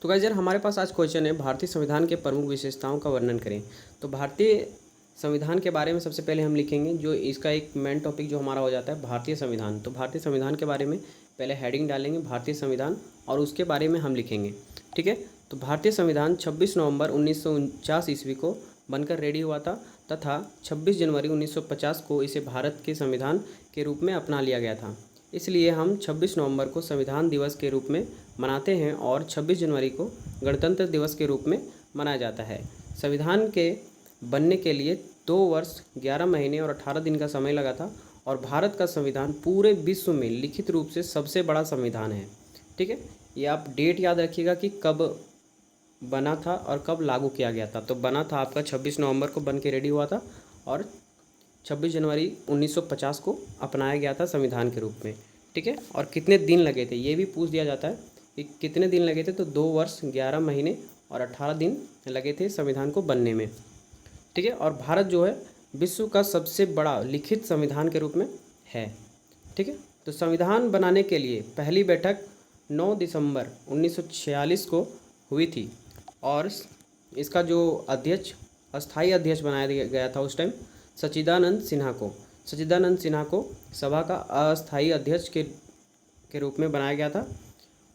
तो गाइस यार हमारे पास आज क्वेश्चन है, भारतीय संविधान के प्रमुख विशेषताओं का वर्णन करें। तो भारतीय संविधान के बारे में सबसे पहले हम लिखेंगे, जो इसका एक मेन टॉपिक जो हमारा हो जाता है भारतीय संविधान। तो भारतीय संविधान के बारे में पहले हेडिंग डालेंगे भारतीय संविधान, और उसके बारे में हम लिखेंगे। ठीक है। तो भारतीय संविधान 26 नवंबर 1949 ईस्वी को बनकर रेडी हुआ था तथा 26 जनवरी 1950 को इसे भारत के संविधान के रूप में अपना लिया गया था। इसलिए हम 26 नवंबर को संविधान दिवस के रूप में मनाते हैं और 26 जनवरी को गणतंत्र दिवस के रूप में मनाया जाता है। संविधान के बनने के लिए 2 वर्ष 11 महीने और 18 दिन का समय लगा था और भारत का संविधान पूरे विश्व में लिखित रूप से सबसे बड़ा संविधान है। ठीक है। ये आप डेट याद रखिएगा कि कब बना था और कब लागू किया गया था। तो बना था आपका 26 नवंबर को बन के रेडी हुआ था और 26 जनवरी 1950 को अपनाया गया था संविधान के रूप में। ठीक है। और कितने दिन लगे थे ये भी पूछ दिया जाता है कि कितने दिन लगे थे। तो 2 वर्ष 11 महीने और 18 दिन लगे थे संविधान को बनने में। ठीक है। और भारत जो है विश्व का सबसे बड़ा लिखित संविधान के रूप में है। ठीक है। तो संविधान बनाने के लिए पहली बैठक 9 दिसंबर 1946 को हुई थी और इसका जो अध्यक्ष अस्थाई अध्यक्ष बनाया गया था उस टाइम सच्चिदानंद सिन्हा को सभा का अस्थाई अध्यक्ष के रूप में बनाया गया था।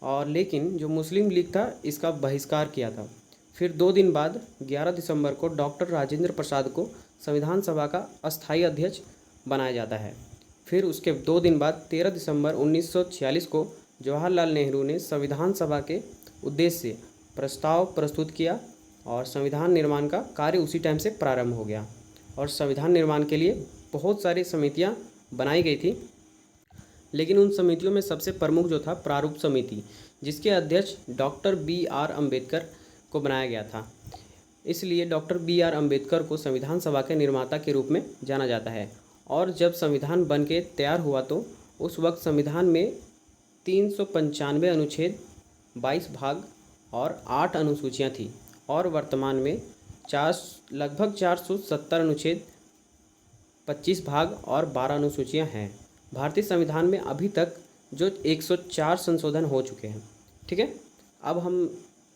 और लेकिन जो मुस्लिम लीग था इसका बहिष्कार किया था। फिर 2 दिन बाद 11 दिसंबर को डॉक्टर राजेंद्र प्रसाद को संविधान सभा का अस्थाई अध्यक्ष बनाया जाता है। फिर उसके 2 दिन बाद 13 दिसंबर 1946 को जवाहरलाल नेहरू ने संविधान सभा के उद्देश्य से प्रस्ताव प्रस्तुत किया और संविधान निर्माण का कार्य उसी टाइम से प्रारंभ हो गया। और संविधान निर्माण के लिए बहुत सारी समितियां बनाई गई थी, लेकिन उन समितियों में सबसे प्रमुख जो था प्रारूप समिति, जिसके अध्यक्ष डॉक्टर B.R. अम्बेडकर को बनाया गया था। इसलिए डॉक्टर B.R. अम्बेडकर को संविधान सभा के निर्माता के रूप में जाना जाता है। और जब संविधान बन के तैयार हुआ तो उस वक्त संविधान में 395 अनुच्छेद, 22 भाग और 8 अनुसूचियाँ थीं और वर्तमान में लगभग 470 अनुच्छेद, 25 भाग और 12 अनुसूचियाँ हैं। भारतीय संविधान में अभी तक जो 104 संशोधन हो चुके हैं। ठीक है। अब हम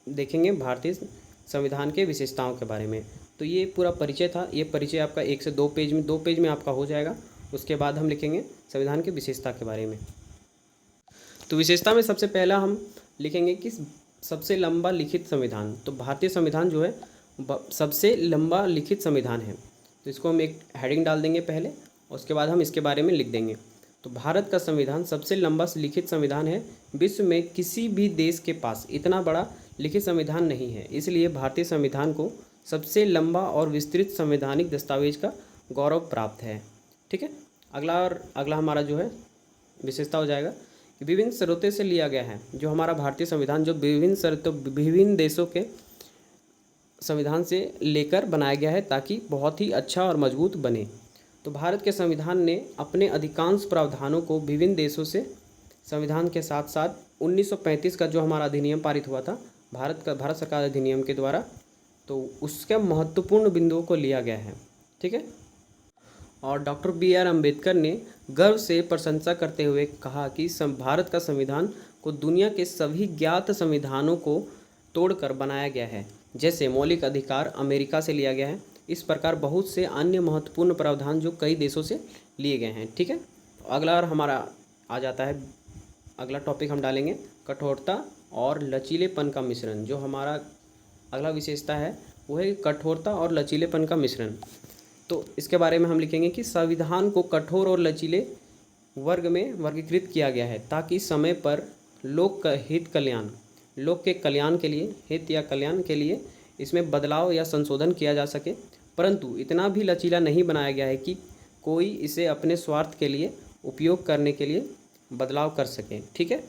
देखेंगे भारतीय संविधान के विशेषताओं के बारे में। तो ये पूरा परिचय था। ये परिचय आपका 1 से 2 पेज में आपका हो जाएगा। उसके बाद हम लिखेंगे संविधान की विशेषता के बारे में। तो विशेषता में सबसे पहला हम लिखेंगे कि सबसे लंबा लिखित संविधान। तो भारतीय संविधान जो है सबसे लंबा लिखित संविधान है। तो इसको हम एक हेडिंग डाल देंगे पहले, उसके बाद हम इसके बारे में लिख देंगे। तो भारत का संविधान सबसे लंबा लिखित संविधान है। विश्व में किसी भी देश के पास इतना बड़ा लिखित संविधान नहीं है। इसलिए भारतीय संविधान को सबसे लंबा और विस्तृत संवैधानिक दस्तावेज का गौरव प्राप्त है। ठीक है। अगला हमारा जो है विशेषता हो जाएगा कि विभिन्न शर्तों से लिया गया है। जो हमारा भारतीय संविधान जो विभिन्न देशों के संविधान से लेकर बनाया गया है ताकि बहुत ही अच्छा और मजबूत बने। तो भारत के संविधान ने अपने अधिकांश प्रावधानों को विभिन्न देशों से संविधान के साथ साथ 1935 का जो हमारा अधिनियम पारित हुआ था भारत सरकार अधिनियम के द्वारा, तो उसके महत्वपूर्ण बिंदुओं को लिया गया है। ठीक है। और डॉक्टर B.R. अम्बेडकर ने गर्व से प्रशंसा करते हुए कहा कि भारत का संविधान को दुनिया के सभी ज्ञात संविधानों को तोड़कर बनाया गया है। जैसे मौलिक अधिकार अमेरिका से लिया गया है, इस प्रकार बहुत से अन्य महत्वपूर्ण प्रावधान जो कई देशों से लिए गए हैं। ठीक है। अगला हमारा आ जाता है, अगला टॉपिक हम डालेंगे कठोरता और लचीलेपन का मिश्रण। जो हमारा अगला विशेषता है वो है कठोरता और लचीलेपन का मिश्रण। तो इसके बारे में हम लिखेंगे कि संविधान को कठोर और लचीले वर्ग में वर्गीकृत किया गया है ताकि समय पर लोक के कल्याण के लिए हित या कल्याण के लिए इसमें बदलाव या संशोधन किया जा सके, परंतु इतना भी लचीला नहीं बनाया गया है कि कोई इसे अपने स्वार्थ के लिए उपयोग करने के लिए बदलाव कर सके। ठीक है।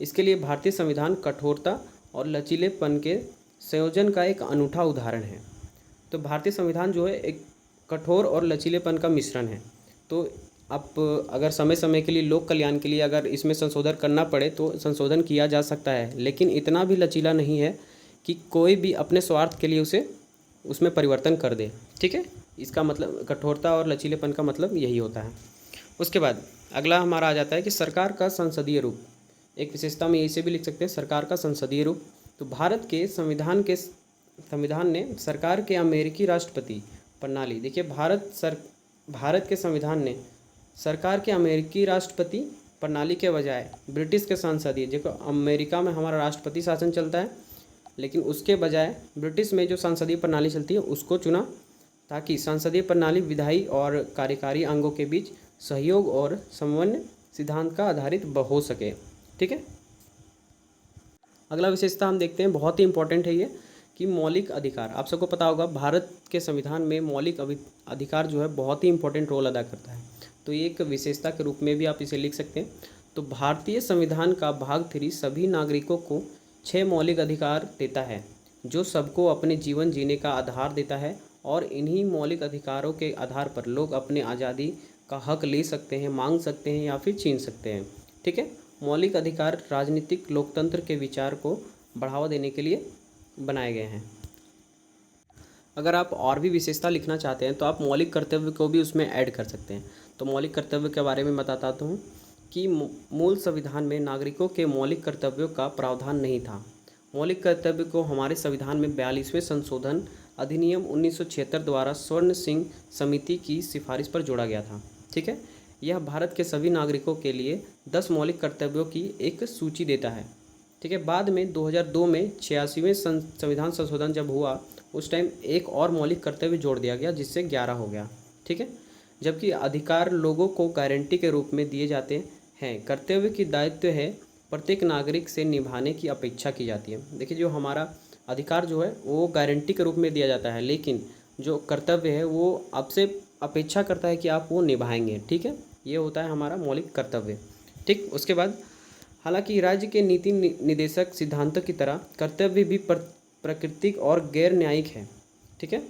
इसके लिए भारतीय संविधान कठोरता और लचीलेपन के संयोजन का एक अनूठा उदाहरण है। तो भारतीय संविधान जो है एक कठोर और लचीलेपन का मिश्रण है। तो आप अगर समय समय के लिए लोक कल्याण के लिए अगर इसमें संशोधन करना पड़े तो संशोधन किया जा सकता है, लेकिन इतना भी लचीला नहीं है कि कोई भी अपने स्वार्थ के लिए उसमें परिवर्तन कर दे। ठीक है। इसका मतलब कठोरता और लचीलेपन का मतलब यही होता है। उसके बाद अगला हमारा आ जाता है कि सरकार का संसदीय रूप। एक विशेषता में इसे भी लिख सकते हैं सरकार का संसदीय रूप। तो भारत के संविधान ने सरकार के अमेरिकी राष्ट्रपति प्रणाली, देखिए भारत के संविधान ने सरकार के अमेरिकी राष्ट्रपति प्रणाली के बजाय ब्रिटिश के संसदीय, देखो अमेरिका में हमारा राष्ट्रपति शासन चलता है, लेकिन उसके बजाय ब्रिटिश में जो संसदीय प्रणाली चलती है उसको चुना, ताकि संसदीय प्रणाली विधायी और कार्यकारी अंगों के बीच सहयोग और समन्वय सिद्धांत का आधारित हो सके। ठीक है, अगला विशेषता हम देखते हैं, बहुत ही इंपॉर्टेंट है ये, कि मौलिक अधिकार। आप सबको पता होगा भारत के संविधान में मौलिक अधिकार जो है बहुत ही इंपॉर्टेंट रोल अदा करता है, तो ये एक विशेषता के रूप में भी आप इसे लिख सकते हैं। तो भारतीय संविधान का भाग 3 सभी नागरिकों को 6 मौलिक अधिकार देता है, जो सबको अपने जीवन जीने का आधार देता है, और इन्हीं मौलिक अधिकारों के आधार पर लोग अपने आज़ादी का हक ले सकते हैं, मांग सकते हैं या फिर छीन सकते हैं। ठीक है, मौलिक अधिकार राजनीतिक लोकतंत्र के विचार को बढ़ावा देने के लिए बनाए गए हैं। अगर आप और भी विशेषता लिखना चाहते हैं तो आप मौलिक कर्तव्य को भी उसमें ऐड कर सकते हैं। तो मौलिक कर्तव्य के बारे में बताता हूँ कि मूल संविधान में नागरिकों के मौलिक कर्तव्यों का प्रावधान नहीं था। मौलिक कर्तव्य को हमारे संविधान में 42वें संशोधन अधिनियम 1976 द्वारा स्वर्ण सिंह समिति की सिफारिश पर जोड़ा गया था। ठीक है, यह भारत के सभी नागरिकों के लिए 10 मौलिक कर्तव्यों की एक सूची देता है। ठीक है, बाद में 2002 में 86वें संविधान संशोधन जब हुआ उस टाइम एक और मौलिक कर्तव्य जोड़ दिया गया, जिससे 11 हो गया। ठीक है, जबकि अधिकार लोगों को गारंटी के रूप में दिए जाते हैं, कर्तव्य की दायित्व है प्रत्येक नागरिक से निभाने की अपेक्षा की जाती है। देखिए, जो हमारा अधिकार जो है वो गारंटी के रूप में दिया जाता है, लेकिन जो कर्तव्य है वो आपसे अपेक्षा करता है कि आप वो निभाएंगे। ठीक है, ये होता है हमारा मौलिक कर्तव्य। ठीक, उसके बाद हालांकि राज्य के नीति निदेशक सिद्धांतों की तरह कर्तव्य भी प्राकृतिक और गैर न्यायिक है। ठीक है,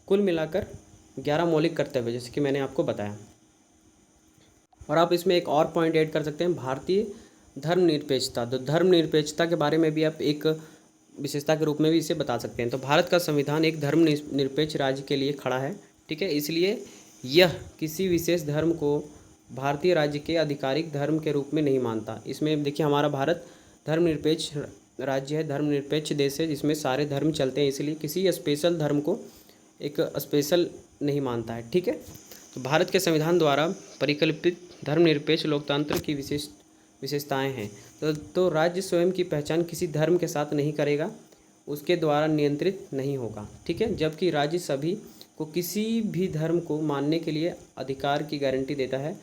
कुल मिलाकर 11 मौलिक कर्तव्य जैसे कि मैंने आपको बताया। और आप इसमें एक और पॉइंट ऐड कर सकते हैं, भारतीय धर्मनिरपेक्षता। तो धर्मनिरपेक्षता के बारे में भी आप एक विशेषता के रूप में भी इसे बता सकते हैं। तो भारत का संविधान एक धर्मनिरपेक्ष राज्य के लिए खड़ा है। ठीक है, इसलिए यह किसी विशेष धर्म को भारतीय राज्य के आधिकारिक धर्म के रूप में नहीं मानता। इसमें देखिए, हमारा भारत धर्मनिरपेक्ष राज्य है, धर्मनिरपेक्ष देश है, जिसमें सारे धर्म चलते हैं, इसलिए किसी स्पेशल धर्म को एक स्पेशल नहीं मानता है। ठीक है, तो भारत के संविधान द्वारा परिकल्पित धर्मनिरपेक्ष लोकतंत्र की विशेषताएं हैं। तो राज्य स्वयं की पहचान किसी धर्म के साथ नहीं करेगा, उसके द्वारा नियंत्रित नहीं होगा। ठीक है, जबकि राज्य सभी को किसी भी धर्म को मानने के लिए अधिकार की गारंटी देता है,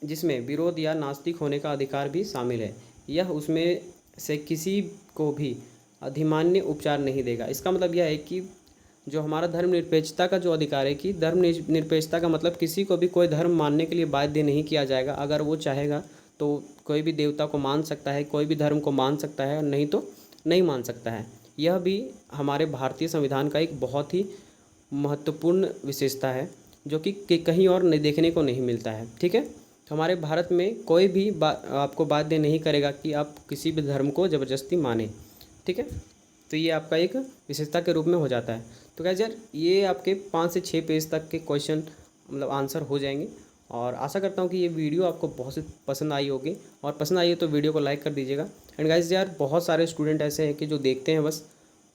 जिसमें विरोध या नास्तिक होने का अधिकार भी शामिल है। यह उसमें से किसी को भी अधिमान्य उपचार नहीं देगा। इसका मतलब यह है कि जो हमारा धर्मनिरपेक्षता का जो अधिकार है, कि धर्मनिरपेक्षता का मतलब किसी को भी कोई धर्म मानने के लिए बाध्य नहीं किया जाएगा। अगर वो चाहेगा तो कोई भी देवता को मान सकता है, कोई भी धर्म को मान सकता है, और नहीं तो नहीं मान सकता है। यह भी हमारे भारतीय संविधान का एक बहुत ही महत्वपूर्ण विशेषता है, जो कि कहीं और नहीं देखने को नहीं मिलता है। ठीक है, तो हमारे भारत में कोई भी आपको बाध्य नहीं करेगा कि आप किसी भी धर्म को ज़बरदस्ती माने। ठीक है, तो ये आपका एक विशेषता के रूप में हो जाता है। तो गाइस यार, ये आपके 5 से 6 पेज तक के क्वेश्चन मतलब आंसर हो जाएंगे, और आशा करता हूँ कि ये वीडियो आपको बहुत पसंद आई होगी, और पसंद आई है तो वीडियो को लाइक कर दीजिएगा। एंड गाइस यार, बहुत सारे स्टूडेंट ऐसे हैं कि जो देखते हैं बस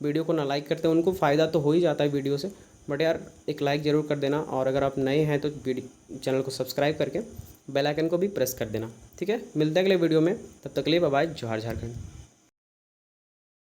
वीडियो को ना लाइक करते हैं, उनको फ़ायदा तो हो ही जाता है वीडियो से, बट यार एक लाइक ज़रूर कर देना, और अगर आप नए हैं तो चैनल को सब्सक्राइब करके बेल आइकन को भी प्रेस कर देना। ठीक है, मिलते हैं अगले वीडियो में, तब तक के लिए बाय बाय। जोहार झारखंड।